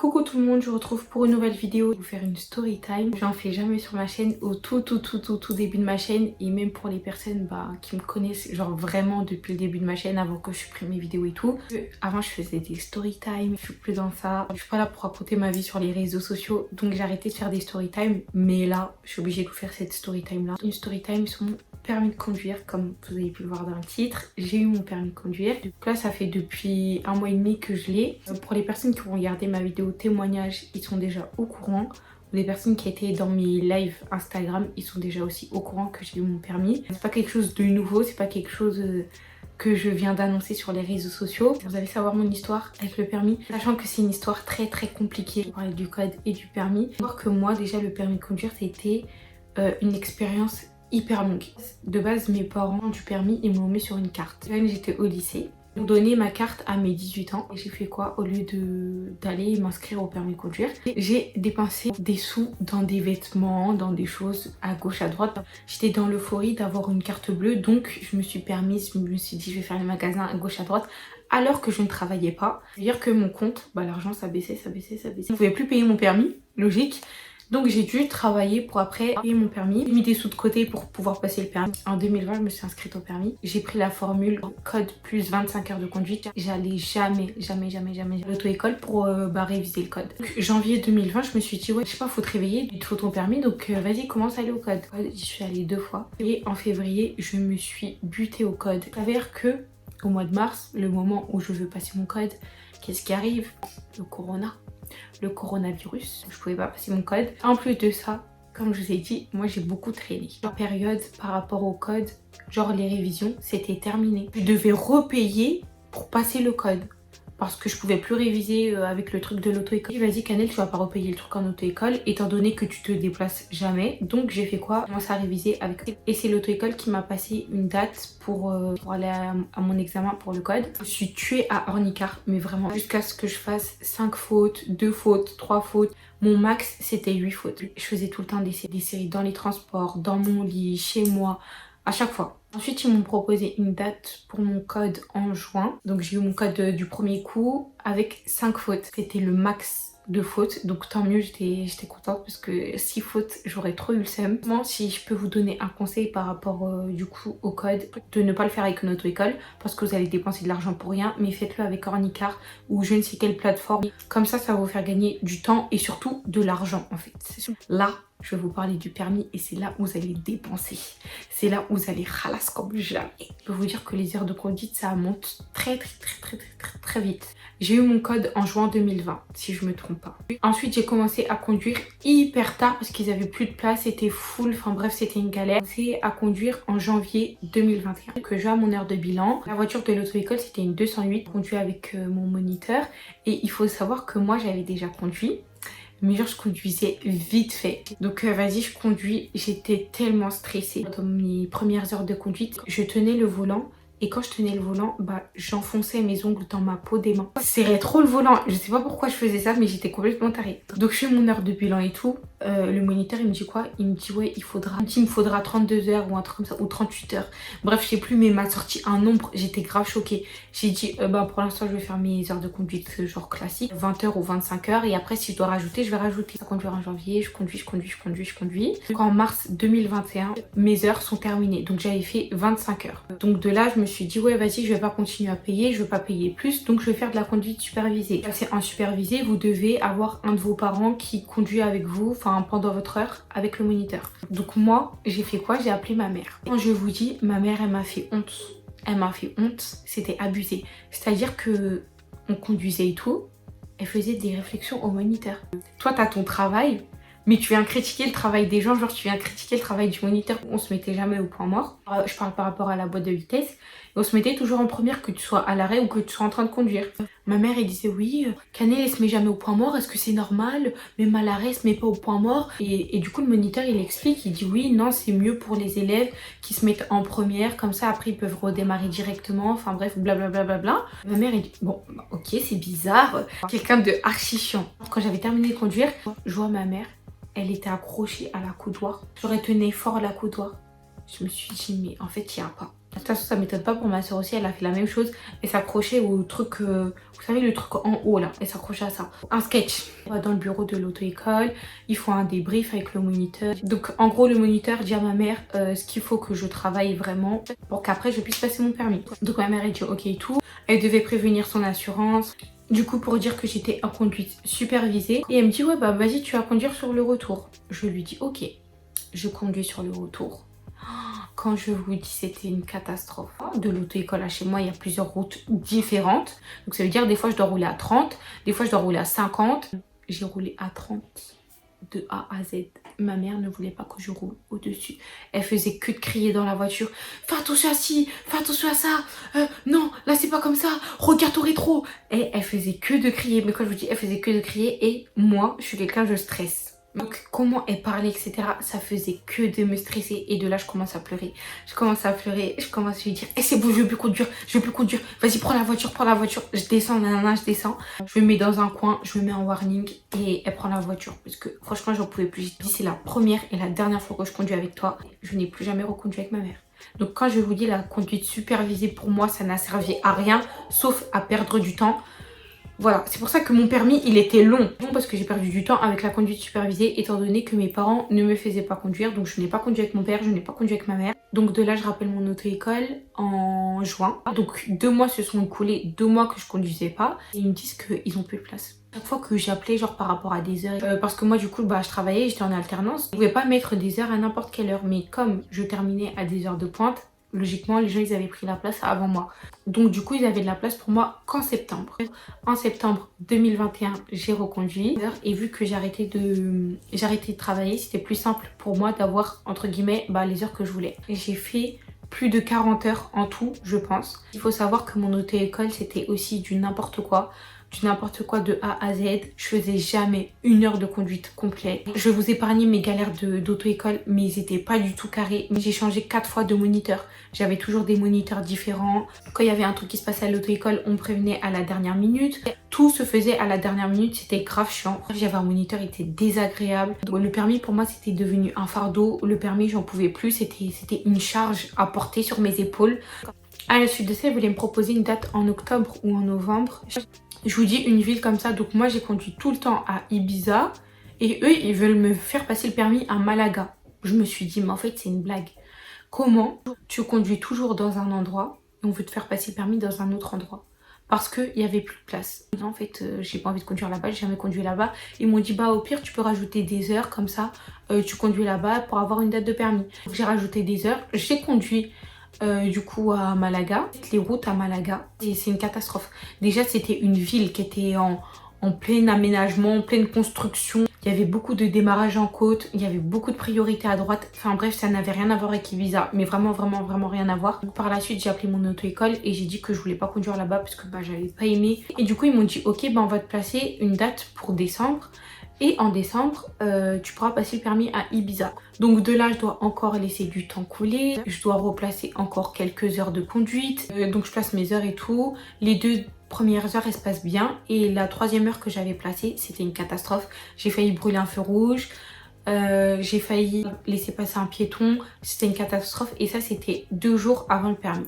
Coucou tout le monde, je vous retrouve pour une nouvelle vidéo. Je vais vous faire une story time. J'en fais jamais sur ma chaîne, au tout début de ma chaîne. Et même pour les personnes qui me connaissent genre vraiment depuis le début de ma chaîne, avant que je supprime mes vidéos et tout. Avant je faisais des story time, je suis plus dans ça. Je suis pas là pour raconter ma vie sur les réseaux sociaux. Donc j'ai arrêté de faire des story time. Mais là, je suis obligée de vous faire cette story time là. Une story time sur mon permis de conduire, comme vous avez pu le voir dans le titre. J'ai eu mon permis de conduire. Donc là, ça fait depuis 1 mois et demi que je l'ai. Pour les personnes qui vont regarder ma vidéo témoignage, ils sont déjà au courant. Les personnes qui étaient dans mes lives Instagram, ils sont déjà aussi au courant que j'ai eu mon permis. C'est pas quelque chose de nouveau, c'est pas quelque chose que je viens d'annoncer sur les réseaux sociaux. Vous allez savoir mon histoire avec le permis, sachant que c'est une histoire très compliquée. Je parlais du code et du permis. Alors que moi, déjà, le permis de conduire, c'était une expérience hyper longue. De base, mes parents du permis, ils m'ont mis sur une carte. Là, j'étais au lycée. Ils m'ont donné ma carte à mes 18 ans. Et j'ai fait quoi? Au lieu d'aller m'inscrire au permis de conduire, j'ai dépensé des sous dans des vêtements, dans des choses à gauche, à droite. J'étais dans l'euphorie d'avoir une carte bleue. Donc, je me suis dit, je vais faire les magasins à gauche, à droite. Alors que je ne travaillais pas. C'est-à-dire que mon compte, l'argent, ça baissait. Je ne pouvais plus payer mon permis, logique. Donc j'ai dû travailler pour après payer mon permis. J'ai mis des sous de côté pour pouvoir passer le permis. En 2020, je me suis inscrite au permis. J'ai pris la formule code plus 25 heures de conduite. J'allais jamais à l'auto-école pour réviser le code. Donc, janvier 2020, je me suis dit, ouais, je sais pas, faut te réveiller, il te faut ton permis, donc vas-y, commence à aller au code. J'y suis allée 2 fois. Et en février, je me suis butée au code. Il s'avère que au mois de mars, le moment où je veux passer mon code, qu'est-ce qui arrive? Le coronavirus, je pouvais pas passer mon code. En plus de ça, comme je vous ai dit, moi j'ai beaucoup traîné. En période par rapport au code, genre les révisions, c'était terminé. Je devais repayer pour passer le code. Parce que je pouvais plus réviser avec le truc de l'auto-école. Vas-y Canel, tu vas pas repayer le truc en auto-école étant donné que tu te déplaces jamais. Donc j'ai fait quoi? J'ai commencé à réviser avec... Et c'est l'auto-école qui m'a passé une date pour aller à mon examen pour le code. Je suis tuée à Ornicar, mais vraiment. Jusqu'à ce que je fasse 5 fautes, 2 fautes, 3 fautes. Mon max c'était 8 fautes. Je faisais tout le temps des séries dans les transports, dans mon lit, chez moi, à chaque fois. Ensuite, ils m'ont proposé une date pour mon code en juin. Donc, j'ai eu mon code du premier coup avec 5 fautes. C'était le max de fautes. Donc, tant mieux, j'étais contente parce que 6 fautes, j'aurais trop eu le seum. Moi, si je peux vous donner un conseil par rapport du coup au code, de ne pas le faire avec une auto-école parce que vous allez dépenser de l'argent pour rien. Mais faites-le avec Ornicar ou je ne sais quelle plateforme. Comme ça va vous faire gagner du temps et surtout de l'argent en fait. Là, je vais vous parler du permis et c'est là où vous allez dépenser. C'est là où vous allez ralasse comme jamais. Je peux vous dire que les heures de conduite, ça monte très vite. J'ai eu mon code en juin 2020, si je me trompe pas. Ensuite, j'ai commencé à conduire hyper tard parce qu'ils avaient plus de place, c'était full. Enfin bref, c'était une galère. J'ai commencé à conduire en janvier 2021. Que j'ai à mon heure de bilan. La voiture de l'auto-école, c'était une 208, conduite avec mon moniteur. Et il faut savoir que moi, j'avais déjà conduit. Mais genre je conduisais vite fait. Donc vas-y, je conduis. J'étais tellement stressée. Dans mes premières heures de conduite, je tenais le volant. Et quand je tenais le volant, j'enfonçais mes ongles dans ma peau des mains. Je serrais trop le volant. Je sais pas pourquoi je faisais ça, mais j'étais complètement tarée. Donc je fais mon heure de bilan et tout. Le moniteur, il me dit quoi? Il me dit ouais, il me faudra 32 heures ou un truc comme ça, ou 38 heures. Bref, je sais plus, mais il m'a sorti un nombre. J'étais grave choquée. J'ai dit, pour l'instant, je vais faire mes heures de conduite genre classique, 20 heures ou 25 heures. Et après, si je dois rajouter, je vais rajouter. Ça conduire en janvier, je conduis. Donc en mars 2021, mes heures sont terminées. Donc j'avais fait 25 heures. Donc de là, je me suis dit, ouais, vas-y, je vais pas continuer à payer, je veux pas payer plus. Donc je vais faire de la conduite supervisée. C'est un supervisé, vous devez avoir un de vos parents qui conduit avec vous, enfin pendant votre heure avec le moniteur. Donc moi, j'ai fait quoi? J'ai appelé ma mère. Quand je vous dis, ma mère, elle m'a fait honte. Elle m'a fait honte, c'était abusé. C'est-à-dire que on conduisait et tout, elle faisait des réflexions au moniteur. Toi, t'as ton travail, mais tu viens critiquer le travail des gens, genre tu viens critiquer le travail du moniteur. On se mettait jamais au point mort. Je parle par rapport à la boîte de vitesse. Et on se mettait toujours en première, que tu sois à l'arrêt ou que tu sois en train de conduire. Ma mère, elle disait oui, Canel, elle se met jamais au point mort, est-ce que c'est normal? Même à l'arrêt, elle se met pas au point mort. Et du coup, le moniteur, il explique, il dit oui, non, c'est mieux pour les élèves qui se mettent en première, comme ça, après, ils peuvent redémarrer directement. Enfin bref, blablabla. Ma mère, elle dit bon, ok, c'est bizarre. Quelqu'un de archi chiant. Quand j'avais terminé de conduire, je vois ma mère, elle était accrochée à la coudoir. Je retenais fort la coudoir. Je me suis dit, mais en fait, il n'y a pas. De toute façon, ça m'étonne pas pour ma soeur aussi, elle a fait la même chose. Elle s'accrochait au truc, vous savez, le truc en haut là, elle s'accrochait à ça. Un sketch. Dans le bureau de l'auto-école, ils font un débrief avec le moniteur. Donc en gros, le moniteur dit à ma mère ce qu'il faut que je travaille vraiment pour qu'après je puisse passer mon permis. Donc ma mère, elle dit ok et tout. Elle devait prévenir son assurance. Du coup, pour dire que j'étais en conduite supervisée. Et elle me dit ouais bah vas-y, tu vas conduire sur le retour. Je lui dis ok, je conduis sur le retour. Quand je vous dis c'était une catastrophe. De l'auto-école à chez moi, il y a plusieurs routes différentes. Donc ça veut dire des fois je dois rouler à 30, des fois je dois rouler à 50. J'ai roulé à 30 de A à Z. Ma mère ne voulait pas que je roule au-dessus. Elle faisait que de crier dans la voiture. Fais attention à ci, fais attention à ça. Non, là c'est pas comme ça. Regarde au rétro. Et elle faisait que de crier. Mais quand je vous dis elle faisait que de crier, et moi je suis quelqu'un, je stresse. Donc comment elle parlait, etc. Ça faisait que de me stresser. Et de là, je commence à pleurer. Je commence à lui dire « Eh, c'est bon, je veux plus conduire, je veux plus conduire. Vas-y, prends la voiture, prends la voiture. » Je descends, nanana, je descends. Je me mets dans un coin, je me mets en warning et elle prend la voiture. Parce que franchement, j'en pouvais plus. J'ai dit « C'est la première et la dernière fois que je conduis avec toi. » Je n'ai plus jamais reconduit avec ma mère. Donc quand je vous dis la conduite supervisée, pour moi, ça n'a servi à rien, sauf à perdre du temps. Voilà, c'est pour ça que mon permis, il était long. Non, parce que j'ai perdu du temps avec la conduite supervisée, étant donné que mes parents ne me faisaient pas conduire. Donc je n'ai pas conduit avec mon père, je n'ai pas conduit avec ma mère. Donc de là, je rappelle mon auto-école en juin. Donc 2 mois se sont écoulés, 2 mois que je conduisais pas. Et ils me disent qu'ils ont plus de place. Chaque fois que j'appelais, genre par rapport à des heures, parce que moi du coup, bah, je travaillais, j'étais en alternance. Je pouvais pas mettre des heures à n'importe quelle heure. Mais comme je terminais à des heures de pointe, logiquement, les gens, ils avaient pris la place avant moi. Donc du coup, ils avaient de la place pour moi qu'en septembre. En septembre 2021, j'ai reconduit. Et vu que j'ai arrêté de travailler, c'était plus simple pour moi d'avoir, entre guillemets, bah, les heures que je voulais. Et j'ai fait plus de 40 heures en tout, je pense. Il faut savoir que mon auto-école, c'était aussi du n'importe quoi. Du n'importe quoi de A à Z. Je faisais jamais 1 heure de conduite complète. Je vais vous épargner mes galères d'auto-école, mais ils étaient pas du tout carrés. J'ai changé 4 fois de moniteur. J'avais toujours des moniteurs différents. Quand il y avait un truc qui se passait à l'auto-école, on me prévenait à la dernière minute. Tout se faisait à la dernière minute, c'était grave chiant. J'avais un moniteur, il était désagréable. Donc, le permis pour moi, c'était devenu un fardeau. Le permis, j'en pouvais plus. C'était une charge à porter sur mes épaules. À la suite de ça, ils voulaient me proposer une date en octobre ou en novembre. Je vous dis une ville comme ça, donc moi j'ai conduit tout le temps à Ibiza et eux ils veulent me faire passer le permis à Malaga. Je me suis dit mais en fait c'est une blague. Comment tu conduis toujours dans un endroit et on veut te faire passer le permis dans un autre endroit? Parce qu'il n'y avait plus de place. En fait j'ai pas envie de conduire là-bas, j'ai jamais conduit là-bas. Ils m'ont dit bah au pire tu peux rajouter des heures comme ça, tu conduis là-bas pour avoir une date de permis. J'ai rajouté des heures, j'ai conduit. Du coup à Malaga, les routes à Malaga, et c'est une catastrophe. Déjà c'était une ville qui était en plein aménagement, en pleine construction. Il y avait beaucoup de démarrage en côte, il y avait beaucoup de priorités à droite. Enfin bref, ça n'avait rien à voir avec Ibiza, mais vraiment rien à voir. Donc, par la suite j'ai appelé mon auto-école et j'ai dit que je voulais pas conduire là-bas parce que bah, j'avais pas aimé. Et du coup ils m'ont dit ok bah on va te placer une date pour décembre. Et en décembre, tu pourras passer le permis à Ibiza. Donc de là, je dois encore laisser du temps couler. Je dois replacer encore quelques heures de conduite. Donc je place mes heures et tout. Les 2 premières heures, elles se passent bien. Et la 3e heure que j'avais placée, c'était une catastrophe. J'ai failli brûler un feu rouge. J'ai failli laisser passer un piéton, c'était une catastrophe et ça c'était 2 jours avant le permis.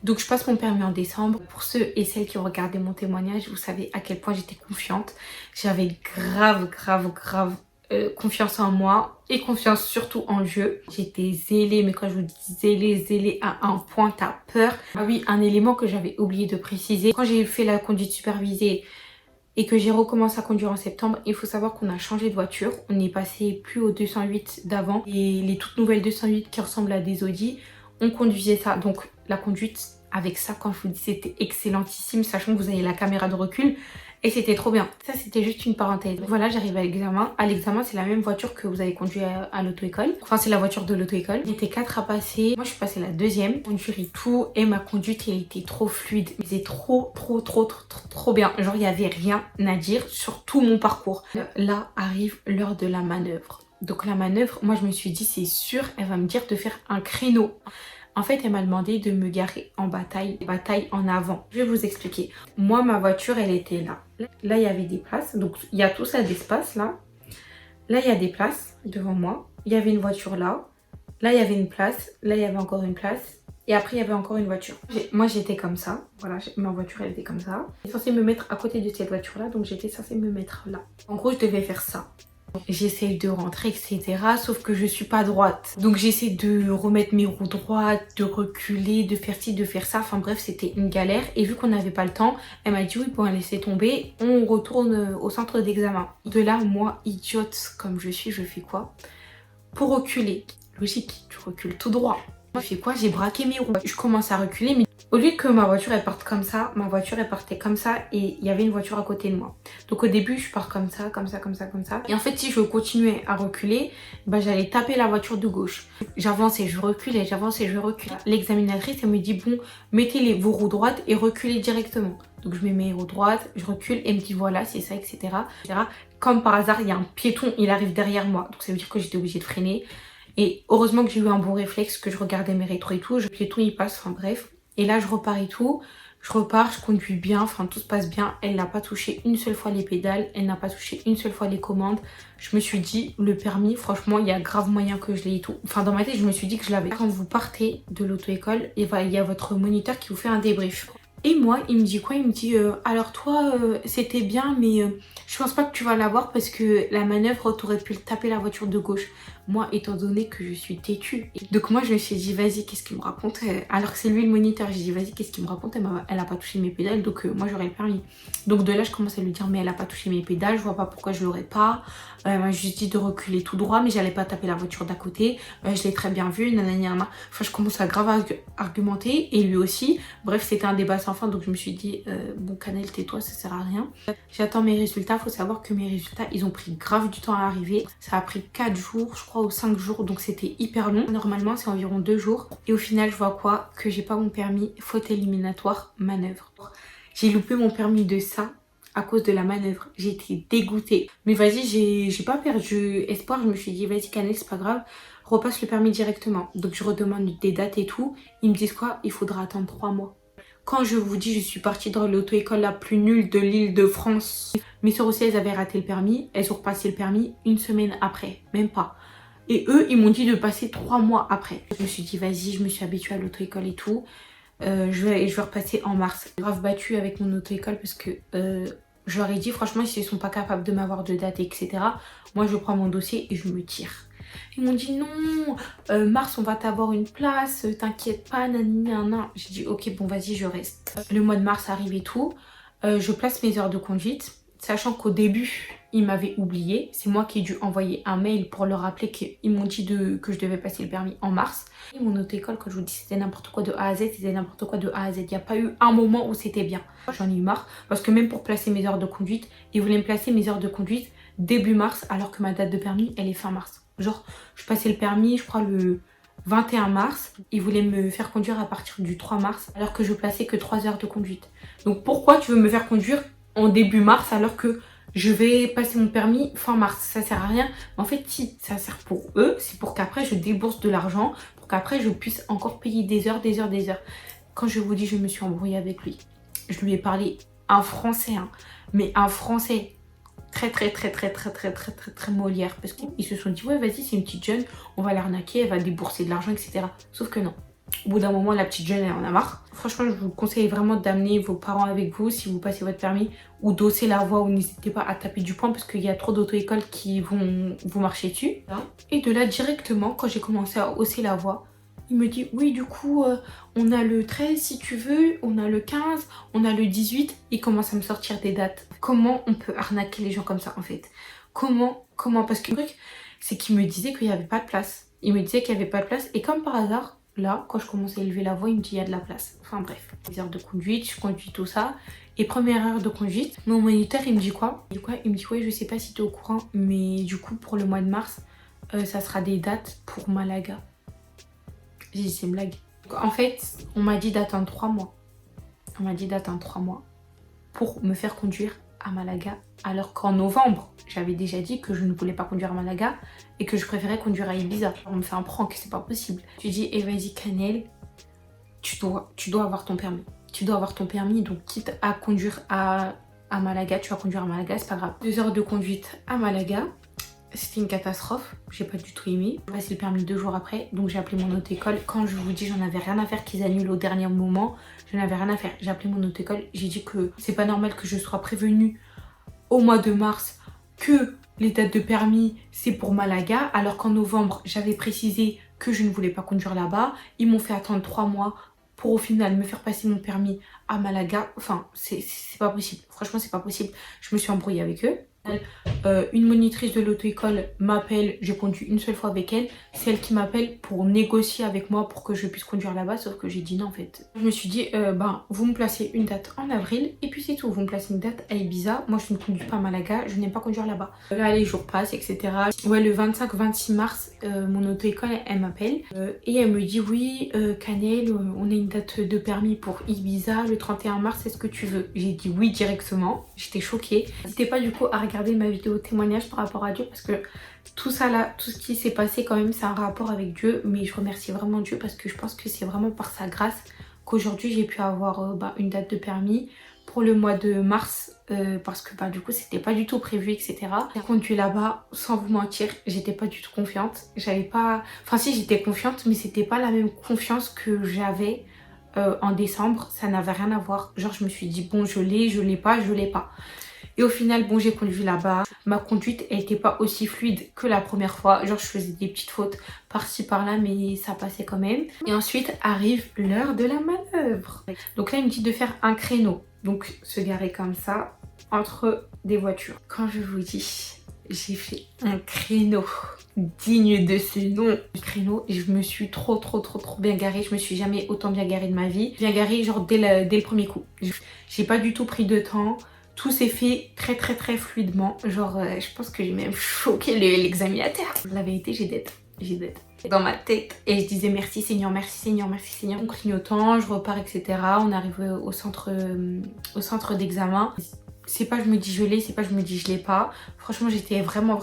Donc je passe mon permis en décembre. Pour ceux et celles qui ont regardé mon témoignage, vous savez à quel point j'étais confiante. J'avais grave confiance en moi et confiance surtout en Dieu. J'étais zélée, mais quand je vous dis zélée à un point, t'as peur. Ah oui, un élément que j'avais oublié de préciser. Quand j'ai fait la conduite supervisée et que j'ai recommencé à conduire en septembre, il faut savoir qu'on a changé de voiture. On est passé plus aux 208 d'avant et les toutes nouvelles 208 qui ressemblent à des Audi, on conduisait ça. Donc la conduite avec ça, quand je vous dis, c'était excellentissime, sachant que vous avez la caméra de recul. Et c'était trop bien. Ça, c'était juste une parenthèse. Voilà, j'arrive à l'examen. À l'examen, c'est la même voiture que vous avez conduit à l'auto-école. Enfin, c'est la voiture de l'auto-école. Il était 4 à passer. Moi, je suis passée la 2e. Conduire et tout. Et ma conduite, elle était trop fluide. C'était trop bien. Genre, il n'y avait rien à dire sur tout mon parcours. Là arrive l'heure de la manœuvre. Donc, la manœuvre, moi, je me suis dit, c'est sûr, elle va me dire de faire un créneau. En fait, elle m'a demandé de me garer en bataille en avant. Je vais vous expliquer. Moi, ma voiture, elle était là. Là, il y avait des places. Donc, il y a tout ça d'espace, là. Là, il y a des places devant moi. Il y avait une voiture là. Là, il y avait une place. Là, il y avait encore une place. Et après, il y avait encore une voiture. Moi, j'étais comme ça. Voilà, ma voiture, elle était comme ça. J'étais censée me mettre à côté de cette voiture-là. Donc, j'étais censée me mettre là. En gros, je devais faire ça. J'essaye de rentrer, etc. Sauf que je suis pas droite. Donc, j'essaie de remettre mes roues droites, de reculer, de faire ci, de faire ça. Enfin, bref, c'était une galère. Et vu qu'on n'avait pas le temps, elle m'a dit oui, pour laisser tomber, on retourne au centre d'examen. De là, moi, idiote comme je suis, je fais quoi? Pour reculer. Logique, tu recules tout droit. Je fais quoi? J'ai braqué mes roues. Je commence à reculer, mais au lieu que ma voiture elle parte comme ça, ma voiture elle partait comme ça et il y avait une voiture à côté de moi. Donc au début, je pars comme ça, comme ça, comme ça, comme ça. Et en fait, si je continuais à reculer, bah, j'allais taper la voiture de gauche. J'avançais, je reculais, j'avançais, je reculais. L'examinatrice, elle me dit bon, mettez vos roues droites et reculez directement. Donc je mets mes roues droites, je recule et elle me dit voilà, c'est ça, etc. Comme par hasard, il y a un piéton, il arrive derrière moi. Donc ça veut dire que j'étais obligée de freiner. Et heureusement que j'ai eu un bon réflexe, que je regardais mes rétros et tout. Le piéton, il passe, enfin bref. Et là, je repars et tout. Je repars, je conduis bien, enfin tout se passe bien. Elle n'a pas touché une seule fois les pédales. Elle n'a pas touché une seule fois les commandes. Je me suis dit, le permis, franchement, il y a grave moyen que je l'ai et tout. Enfin, dans ma tête, je me suis dit que je l'avais. Quand vous partez de l'auto-école, il y a votre moniteur qui vous fait un débrief. Et moi, il me dit quoi? Il me dit alors toi, c'était bien, mais je pense pas que tu vas l'avoir parce que la manœuvre, t'aurais pu taper la voiture de gauche. Moi, étant donné que je suis têtue. Donc moi, je me suis dit, vas-y, qu'est-ce qu'il me raconte? Alors que c'est lui le moniteur. J'ai dit, vas-y, qu'est-ce qu'il me raconte? Elle a pas touché mes pédales, donc moi, j'aurais le permis. Donc de là, je commence à lui dire, mais elle a pas touché mes pédales, je vois pas pourquoi je l'aurais pas. Elle m'a juste dit de reculer tout droit, mais j'allais pas taper la voiture d'à côté. Je l'ai très bien vu, nanana. Enfin, je commence à grave argumenter, et lui aussi. Bref, c'était un débat sans fin, donc je me suis dit, bon, Canel, tais-toi, ça sert à rien. J'attends mes résultats. Faut savoir que mes résultats, ils ont pris grave du temps à arriver. Ça a pris 4 jours, je crois, ou 5 jours, donc c'était hyper long. Normalement, c'est environ 2 jours. Et au final, je vois quoi? Que j'ai pas mon permis, faute éliminatoire, manœuvre. J'ai loupé mon permis de ça à cause de la manœuvre. J'ai été dégoûtée. Mais vas-y, j'ai pas perdu espoir. Je me suis dit, vas-y, Canel, c'est pas grave. Repasse le permis directement. Donc je redemande des dates et tout. Ils me disent quoi? Il faudra attendre 3 mois. Quand je vous dis, je suis partie dans l'auto-école la plus nulle de l'Île-de-France. Mes soeurs aussi, elles avaient raté le permis. Elles ont repassé le permis une semaine après. Même pas. Et eux, ils m'ont dit de passer 3 mois après. Je me suis dit, vas-y, je me suis habituée à l'auto-école et tout. Je vais repasser en mars. J'ai grave battue avec mon auto-école parce que je leur ai dit, franchement, s'ils sont pas capables de m'avoir de date, etc., moi, je prends mon dossier et je me tire. Ils m'ont dit, non, mars, on va t'avoir une place, t'inquiète pas, nanana. J'ai dit, ok, bon, vas-y, je reste. Le mois de mars arrive et tout. Je place mes heures de conduite, sachant qu'au début, ils m'avaient oublié. C'est moi qui ai dû envoyer un mail pour leur rappeler qu'ils m'ont dit que je devais passer le permis en mars. Et mon auto-école, quand je vous dis c'était n'importe quoi de A à Z, c'était n'importe quoi de A à Z. Il n'y a pas eu un moment où c'était bien. J'en ai eu marre parce que même pour placer mes heures de conduite, ils voulaient me placer mes heures de conduite début mars alors que ma date de permis, elle est fin mars. Genre, je passais le permis, je crois, le 21 mars. Ils voulaient me faire conduire à partir du 3 mars alors que je plaçais que 3 heures de conduite. Donc pourquoi tu veux me faire conduire en début mars alors que je vais passer mon permis fin mars? Ça sert à rien. En fait, si ça sert pour eux, c'est pour qu'après je débourse de l'argent, pour qu'après je puisse encore payer des heures, des heures, des heures. Quand je vous dis, je me suis embrouillée avec lui. Je lui ai parlé un français, hein, mais un français très Molière. Parce qu'ils se sont dit, ouais, vas-y, c'est une petite jeune, on va l'arnaquer, elle va débourser de l'argent, etc. Sauf que non. Au bout d'un moment, la petite jeune, elle en a marre. Franchement, je vous conseille vraiment d'amener vos parents avec vous si vous passez votre permis ou d'hausser la voix ou n'hésitez pas à taper du poing parce qu'il y a trop d'auto-écoles qui vont vous marcher dessus. Et de là, directement, quand j'ai commencé à hausser la voix, il me dit, oui, du coup, on a le 13 si tu veux, on a le 15, on a le 18. Il commence à me sortir des dates. Comment on peut arnaquer les gens comme ça, en fait? Comment? Parce que le truc, c'est qu'il me disait qu'il n'y avait pas de place. Il me disait qu'il n'y avait pas de place et comme par hasard, là, quand je commençais à élever la voix, il me dit il y a de la place. Enfin bref, les heures de conduite, je conduis tout ça. Et première heure de conduite, mon moniteur, il me dit quoi? Il me dit ouais, je sais pas si tu es au courant, mais du coup, pour le mois de mars, ça sera des dates pour Malaga. J'ai dit c'est une blague. Donc, en fait, on m'a dit d'attendre 3 mois. On m'a dit d'attendre 3 mois pour me faire conduire à Malaga. Alors qu'en novembre, j'avais déjà dit que je ne voulais pas conduire à Malaga et que je préférais conduire à Ibiza. On me fait un prank, c'est pas possible. Je lui dis, eh vas-y Canel, tu dois avoir ton permis. Tu dois avoir ton permis, donc quitte à conduire à Malaga, tu vas conduire à Malaga, c'est pas grave. 2 heures de conduite à Malaga. C'était une catastrophe, j'ai pas du tout aimé. J'ai passé le permis 2 jours après, donc j'ai appelé mon auto-école. Quand je vous dis j'en avais rien à faire qu'ils annulent au dernier moment, je n'avais rien à faire. J'ai appelé mon auto-école, j'ai dit que c'est pas normal que je sois prévenue au mois de mars que les dates de permis c'est pour Malaga, alors qu'en novembre j'avais précisé que je ne voulais pas conduire là-bas. Ils m'ont fait attendre 3 mois pour au final me faire passer mon permis à Malaga. Enfin, c'est pas possible, franchement c'est pas possible. Je me suis embrouillée avec eux. Une monitrice de l'auto-école m'appelle, j'ai conduit une seule fois avec elle, c'est elle qui m'appelle pour négocier avec moi pour que je puisse conduire là-bas, sauf que j'ai dit non en fait. Je me suis dit, ben vous me placez une date en avril et puis c'est tout, vous me placez une date à Ibiza, moi je ne conduis pas à Malaga, je n'aime pas conduire là-bas. Là les jours passent, etc. Ouais, le 25-26 mars, mon auto-école elle m'appelle et elle me dit oui, Canel, on a une date de permis pour Ibiza le 31 mars, est-ce que tu veux? J'ai dit oui directement, j'étais choquée. N'hésitez pas du coup à regarder ma vidéo témoignage par rapport à Dieu parce que tout ça là, tout ce qui s'est passé quand même c'est un rapport avec Dieu, mais je remercie vraiment Dieu parce que je pense que c'est vraiment par sa grâce qu'aujourd'hui j'ai pu avoir une date de permis pour le mois de mars parce que du coup c'était pas du tout prévu, etc. J'ai conduit là-bas, sans vous mentir, j'étais pas du tout confiante, j'avais pas, enfin si j'étais confiante mais c'était pas la même confiance que j'avais en décembre, ça n'avait rien à voir. Genre je me suis dit bon je l'ai pas, je l'ai pas. Et au final, bon, j'ai conduit là-bas. Ma conduite, elle n'était pas aussi fluide que la première fois. Genre, je faisais des petites fautes par-ci, par-là, mais ça passait quand même. Et ensuite arrive l'heure de la manœuvre. Donc là, il me dit de faire un créneau. Donc, se garer comme ça, entre des voitures. Quand je vous dis, j'ai fait un créneau digne de ce nom. Le créneau, je me suis trop bien garée. Je me suis jamais autant bien garée de ma vie. Bien garée, genre, dès le premier coup. J'ai pas du tout pris de temps. Tout s'est fait très fluidement. Genre, je pense que j'ai même choqué l'examinateur. La vérité, j'ai d'être dans ma tête. Et je disais merci Seigneur, merci Seigneur, merci Seigneur. On clignotant, je repars, etc. On arrive au centre d'examen. C'est pas je me dis je l'ai, c'est pas je me dis je l'ai pas. Franchement, j'étais vraiment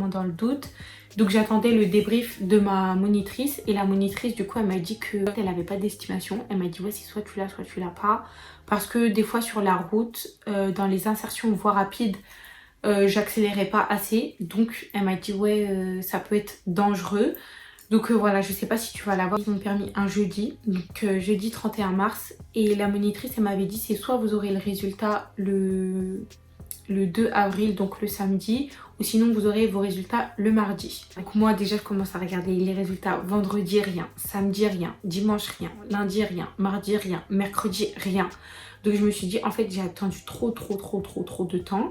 dans le doute. Donc j'attendais le débrief de ma monitrice et la monitrice du coup elle m'a dit qu'elle avait pas d'estimation. Elle m'a dit ouais c'est soit tu l'as pas. Parce que des fois sur la route, dans les insertions voies rapides, j'accélérais pas assez. Donc elle m'a dit ouais ça peut être dangereux. Donc voilà, je sais pas si tu vas l'avoir. Ils m'ont permis un jeudi, donc jeudi 31 mars. Et la monitrice elle m'avait dit c'est soit vous aurez le résultat le 2 avril, donc le samedi, ou sinon vous aurez vos résultats le mardi. Donc moi déjà je commence à regarder les résultats. Vendredi rien, samedi rien, dimanche rien, lundi rien, mardi rien, mercredi rien. Donc je me suis dit en fait j'ai attendu trop de temps.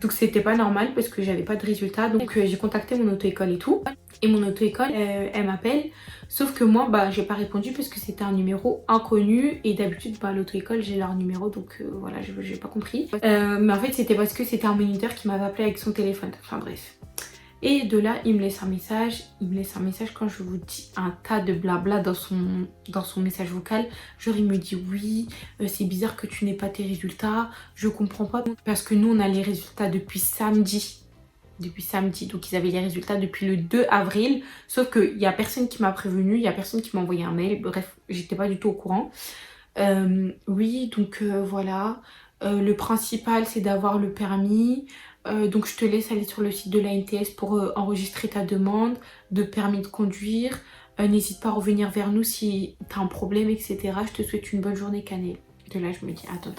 Donc c'était pas normal parce que j'avais pas de résultats. Donc j'ai contacté mon auto-école et tout. Et mon auto-école, elle m'appelle. Sauf que moi, j'ai pas répondu parce que c'était un numéro inconnu. Et d'habitude, l'auto-école, j'ai leur numéro. Donc voilà, j'ai pas compris. Mais en fait, c'était parce que c'était un moniteur qui m'avait appelé avec son téléphone. Enfin bref. Et de là, il me laisse un message. Il me laisse un message quand je vous dis un tas de blabla dans son message vocal. Genre, il me dit oui, c'est bizarre que tu n'aies pas tes résultats. Je comprends pas. Parce que nous, on a les résultats depuis samedi. Donc ils avaient les résultats depuis le 2 avril. Sauf qu'il n'y a personne qui m'a prévenu. Il n'y a personne qui m'a envoyé un mail. Bref, j'étais pas du tout au courant. Oui, donc voilà. Le principal, c'est d'avoir le permis. Donc je te laisse aller sur le site de l'ANTS pour enregistrer ta demande de permis de conduire. N'hésite pas à revenir vers nous si tu as un problème, etc. Je te souhaite une bonne journée, Canel. De là, je me dis, attends.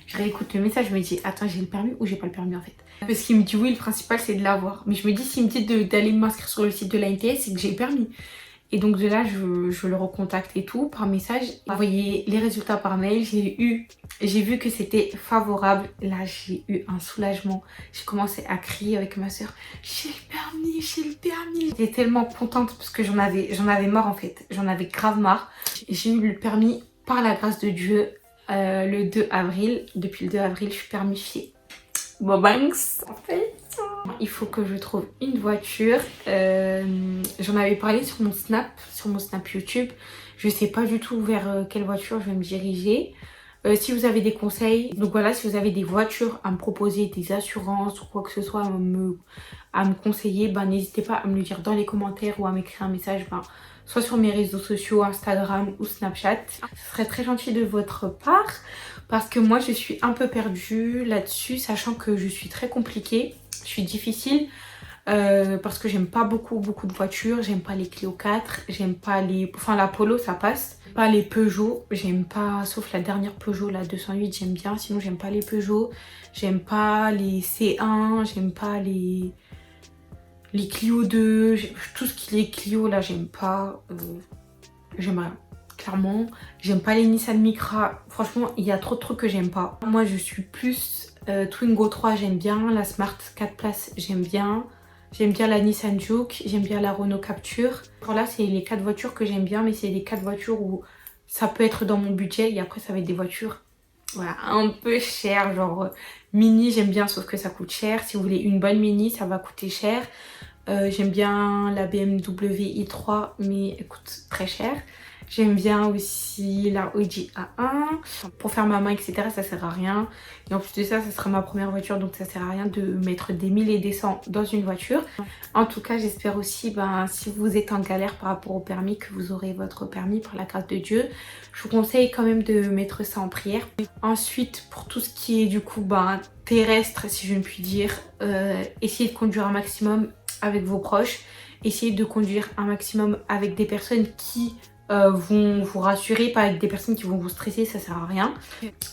Je réécoute le message, je me dis, attends, j'ai le permis ou j'ai pas le permis en fait. Parce qu'il me dit, oui, le principal, c'est de l'avoir. Mais je me dis, s'il me dit d'aller m'inscrire sur le site de l'ANTS, c'est que j'ai le permis. Et donc de là, je le recontacte et tout par message. Envoyer les résultats par mail. J'ai vu que c'était favorable. Là, j'ai eu un soulagement. J'ai commencé à crier avec ma soeur. J'ai le permis. J'étais tellement contente parce que j'en avais marre en fait. J'en avais grave marre. J'ai eu le permis par la grâce de Dieu le 2 avril. Depuis le 2 avril, je suis permifiée. Bon, banks en fait. Il faut que je trouve une voiture. J'en avais parlé sur mon snap YouTube. Je sais pas du tout vers quelle voiture je vais me diriger. Si vous avez des conseils, donc voilà, si vous avez des voitures à me proposer, des assurances ou quoi que ce soit à me conseiller, n'hésitez pas à me le dire dans les commentaires ou à m'écrire un message, soit sur mes réseaux sociaux, Instagram ou Snapchat. Ce serait très gentil de votre part parce que moi je suis un peu perdue là-dessus, sachant que je suis très compliquée. Je suis difficile. parce que j'aime pas beaucoup de voitures. J'aime pas les Clio 4, j'aime pas les... Enfin la Polo ça passe. Pas les Peugeot, j'aime pas, sauf la dernière Peugeot, la 208, j'aime bien. Sinon j'aime pas les Peugeot, j'aime pas les C1, j'aime pas les Clio 2, tout ce qui est Clio là j'aime pas. J'aime rien, clairement. J'aime pas les Nissan Micra, franchement il y a trop de trucs que j'aime pas. Moi je suis plus Twingo 3, j'aime bien. La Smart 4 places, j'aime bien. J'aime bien la Nissan Juke, j'aime bien la Renault Capture. Voilà, c'est les 4 voitures que j'aime bien, mais c'est les 4 voitures où ça peut être dans mon budget. Et après, ça va être des voitures voilà, un peu chères, genre mini, j'aime bien, sauf que ça coûte cher. Si vous voulez une bonne mini, ça va coûter cher. J'aime bien la BMW i3, mais elle coûte très cher. J'aime bien aussi la Audi A1. Pour faire ma main, etc., ça sert à rien. Et en plus de ça, ça sera ma première voiture, donc ça sert à rien de mettre des 1000 et des 100 dans une voiture. En tout cas, j'espère aussi, si vous êtes en galère par rapport au permis, que vous aurez votre permis par la grâce de Dieu. Je vous conseille quand même de mettre ça en prière. Ensuite, pour tout ce qui est du coup terrestre, si je ne puis dire, essayez de conduire un maximum avec vos proches. Essayez de conduire un maximum avec des personnes qui vont vous rassurer, pas avec des personnes qui vont vous stresser, ça sert à rien.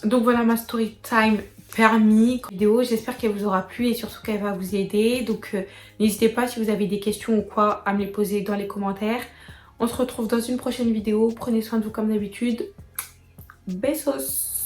Donc voilà ma story time permis vidéo, j'espère qu'elle vous aura plu et surtout qu'elle va vous aider. Donc n'hésitez pas si vous avez des questions ou quoi à me les poser dans les commentaires. On se retrouve dans une prochaine vidéo, prenez soin de vous comme d'habitude. Besos.